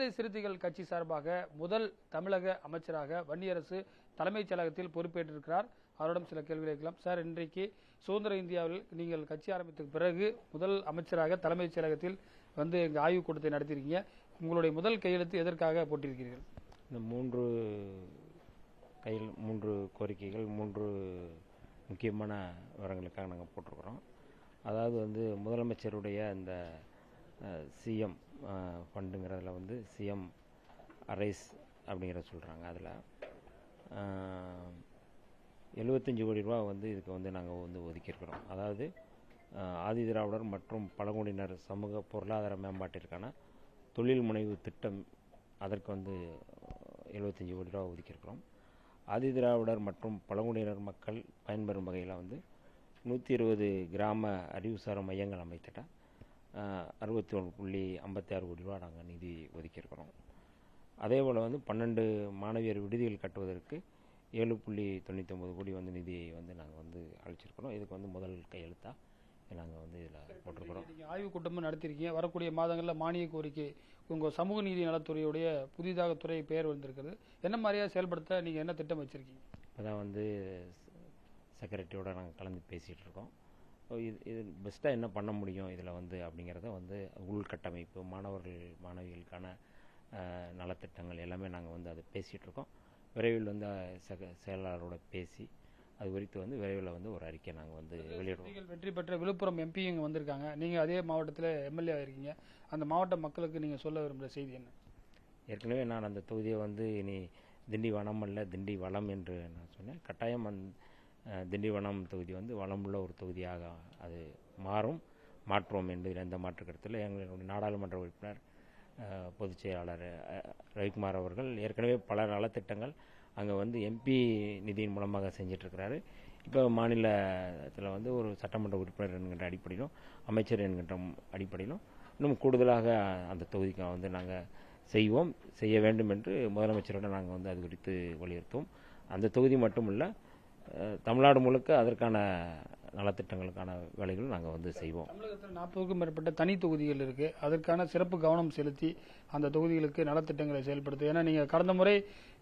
விடுதலை சிறுத்தைகள் கட்சி சார்பாக முதல் தமிழக அமைச்சராக வன்னியரசு தலைமைச் செயலகத்தில் பொறுப்பேற்றிருக்கிறார். அவரிடம் சில கேள்விகள் கேட்கலாம். சார், இன்றைக்கு சுதந்திர இந்தியாவில் நீங்கள் கட்சி ஆரம்பித்த பிறகு முதல் அமைச்சராக தலைமைச் செயலகத்தில் வந்து எங்கள் ஆய்வுக் கூட்டத்தை நடத்தியிருக்கீங்க. உங்களுடைய முதல் கையெழுத்து எதற்காக போட்டிருக்கிறீர்கள்? இந்த மூன்று கோரிக்கைகள், 3 முக்கியமான விவரங்களுக்காக நாங்கள் போட்டிருக்கிறோம். அதாவது வந்து முதலமைச்சருடைய இந்த சிஎம் ஃபண்டுங்கிறதுல வந்து சிஎம் அரைஸ் அப்படிங்கிற சொல்கிறாங்க. அதில் 75 கோடி ரூபா வந்து இதுக்கு வந்து நாங்கள் வந்து ஒதுக்கியிருக்கிறோம். அதாவது ஆதி திராவிடர் மற்றும் பழங்குடியினர் சமூக பொருளாதார மேம்பாட்டிற்கான தொழில் முனைவு திட்டம், அதற்கு வந்து 75 கோடி ரூபா ஒதுக்கியிருக்கிறோம். ஆதி திராவிடர் மற்றும் பழங்குடியினர் மக்கள் பயன்பெறும் வகையில் வந்து 120 கிராம அறிவுசார மையங்கள் அமைத்திட்ட 61.56 கோடி ரூபா நாங்கள் நிதி ஒதுக்கியிருக்கிறோம். அதே போல் வந்து 12 மாணவியர் விடுதிகள் கட்டுவதற்கு 7.99 கோடி வந்து நிதியை வந்து நாங்கள் வந்து அளிச்சிருக்கிறோம். இதுக்கு வந்து முதல் கையெழுத்தாக நாங்கள் வந்து இதில் போட்டிருக்கிறோம். நீங்கள் ஆய்வுக் கூட்டமும் நடத்திருக்கீங்க. வரக்கூடிய மாதங்களில் மானிய கோரிக்கை உங்கள் சமூக நீதி நலத்துறையுடைய புதிதாக துறை பெயர் வந்திருக்கிறது. என்ன மாதிரியாக செயல்படுத்த நீங்கள் என்ன திட்டம் வச்சுருக்கீங்க? இப்போ தான் வந்து செக்ரட்டரியோட நாங்கள் கலந்து பேசிகிட்டு இருக்கோம். இது பெஸ்ட்டாக என்ன பண்ண முடியும் இதில் வந்து அப்படிங்கிறத வந்து உள்கட்டமைப்பு, மாணவிகளுக்கான நலத்திட்டங்கள் எல்லாமே நாங்கள் வந்து அதை பேசிகிட்டு இருக்கோம். விரைவில் வந்து செயலாளரோட பேசி அது குறித்து வந்து விரைவில் வந்து ஒரு அறிக்கை நாங்கள் வந்து வெளியிடுவோம். நீங்கள் வெற்றி பெற்ற விழுப்புரம் எம்பி இங்கே வந்திருக்காங்க. நீங்கள் அதே மாவட்டத்தில் எம்எல்ஏ இருக்கீங்க. அந்த மாவட்ட மக்களுக்கு நீங்கள் சொல்ல விரும்புகிற செய்தி என்ன? ஏற்கனவே நான் அந்த தொகுதியை வந்து இனி திண்டி வனம் அல்ல திண்டி வளம் என்று நான் சொன்னேன். கட்டாயம் திண்டிவனம் தொகுதி வந்து வளமுள்ள ஒரு தொகுதியாக அது மாற்றுவோம் என்பதில் எந்த மாற்று கருத்தில் எங்களுடைய நாடாளுமன்ற உறுப்பினர் பொதுச் செயலாளர் ரவிக்குமார் அவர்கள் ஏற்கனவே பல நலத்திட்டங்கள் அங்கே வந்து எம்பி நிதியின் மூலமாக செஞ்சிட்ருக்கிறாரு. இப்போ மாநிலத்தில் வந்து ஒரு சட்டமன்ற உறுப்பினர் என்கின்ற அடிப்படையிலும் அமைச்சர் என்கின்ற அடிப்படையிலும் இன்னும் கூடுதலாக அந்த தொகுதிக்கு வந்து நாங்கள் செய்ய வேண்டும் என்று முதலமைச்சரோட நாங்கள் வந்து அது குறித்து வலியுறுத்துவோம். அந்த தொகுதி மட்டும் இல்லை, தமிழ்நாடு முழுக்க அதற்கான நலத்திட்டங்களுக்கான வேலைகள் நாங்கள் வந்து செய்வோம். தமிழகத்தில் 40க்கும் மேற்பட்ட தனி தொகுதிகள் இருக்குது. அதற்கான சிறப்பு கவனம் செலுத்தி அந்த தொகுதிகளுக்கு நலத்திட்டங்களை செயல்படுத்து. ஏன்னா நீங்கள் கடந்த முறை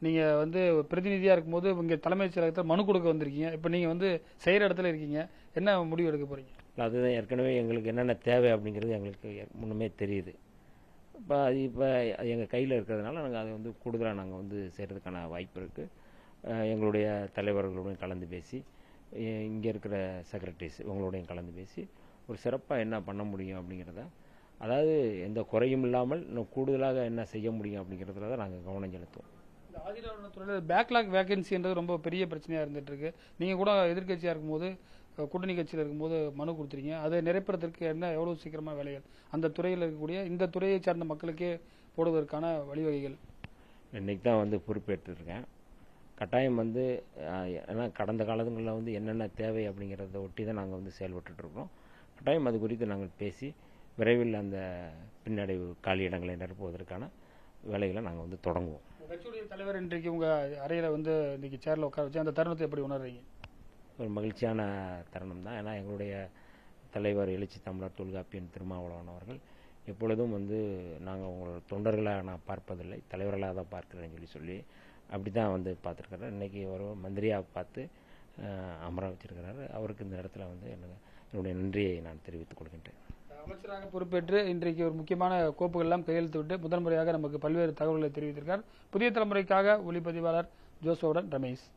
நீங்கள் வந்து பிரதிநிதியாக இருக்கும்போது இங்கே தலைமைச் செயலகத்தில் மனு கொடுக்க வந்திருக்கீங்க. இப்போ நீங்கள் வந்து செய்கிற இடத்துல இருக்கீங்க. என்ன முடிவு எடுக்க போகிறீங்க? அதுதான் ஏற்கனவே எங்களுக்கு என்னென்ன தேவை அப்படிங்கிறது எங்களுக்கு முன்னுமே தெரியுது. இப்போ எங்கள் கையில் இருக்கிறதுனால நாங்கள் அதை வந்து கூடுதலாக நாங்கள் வந்து செய்கிறதுக்கான வாய்ப்பு இருக்குது. எங்களுடைய தலைவர்களுடன் கலந்து பேசி, இங்கே இருக்கிற செக்ரட்டரிஸ் இவங்களோடையும் கலந்து பேசி ஒரு சிறப்பாக என்ன பண்ண முடியும் அப்படிங்கிறத, அதாவது எந்த குறையும் இல்லாமல் இன்னும் கூடுதலாக என்ன செய்ய முடியும் அப்படிங்கிறதுல தான் நாங்கள் கவனம் செலுத்துவோம். இந்த ஆதிராவிட துறையில் பேக்லாக் வேகன்சின்றது ரொம்ப பெரிய பிரச்சனையாக இருந்துட்டு இருக்கு. நீங்கள் கூட எதிர்கட்சியாக இருக்கும்போது, கூட்டணி கட்சியில் இருக்கும்போது மனு கொடுத்துருக்கீங்க. அதை நிறைவேறதற்கு என்ன எவ்வளோ சீக்கிரமாக வேலைகள் அந்த துறையில் இருக்கக்கூடிய இந்த துறையை சார்ந்த மக்களுக்கே போடுவதற்கான வழிவகைகள்? இன்றைக்கி தான் வந்து பொறுப்பேற்றிருக்கேன். கட்டாயம் வந்து ஏன்னா கடந்த காலங்களில் வந்து என்னென்ன தேவை அப்படிங்கிறத ஒட்டி தான் நாங்கள் வந்து செயல்பட்டுருக்கிறோம். கட்டாயம் அது குறித்து நாங்கள் பேசி விரைவில் அந்த பின்னடைவு காலியிடங்களை நிரப்புவதற்கான வேலைகளை நாங்கள் வந்து தொடங்குவோம். கட்சியுடைய தலைவர் இன்றைக்கு உங்கள் அறையில் வந்து இன்றைக்கி சேரில் உட்கார வச்சு அந்த தருணத்தை எப்படி உணர்றீங்க? ஒரு மகிழ்ச்சியான தருணம் தான். ஏன்னா எங்களுடைய தலைவர் எழுச்சி தமிழர் தொல்காப்பியன் திருமாவளவன் அவர்கள் எப்பொழுதும் வந்து நாங்கள் உங்களோட தொண்டர்களாக நான் பார்ப்பதில்லை, தலைவர்களாக தான் பார்க்குறேன்னு சொல்லி அப்படி தான் வந்து பார்த்துருக்காரு. இன்றைக்கி ஒரு மந்திரியாக பார்த்து அமர வச்சிருக்கிறாரு. அவருக்கு இந்த இடத்துல வந்து என்னுடைய நன்றியை நான் தெரிவித்துக் கொள்கின்றேன். அமைச்சராக பொறுப்பேற்று இன்றைக்கு ஒரு முக்கியமான கோப்புகள் கையெழுத்து விட்டு முதல் முறையாக நமக்கு பல்வேறு தகவல்களை தெரிவித்திருக்கார். புதிய தலைமுறைக்காக ஒளிப்பதிவாளர் ஜோசோவுடன் ரமேஷ்.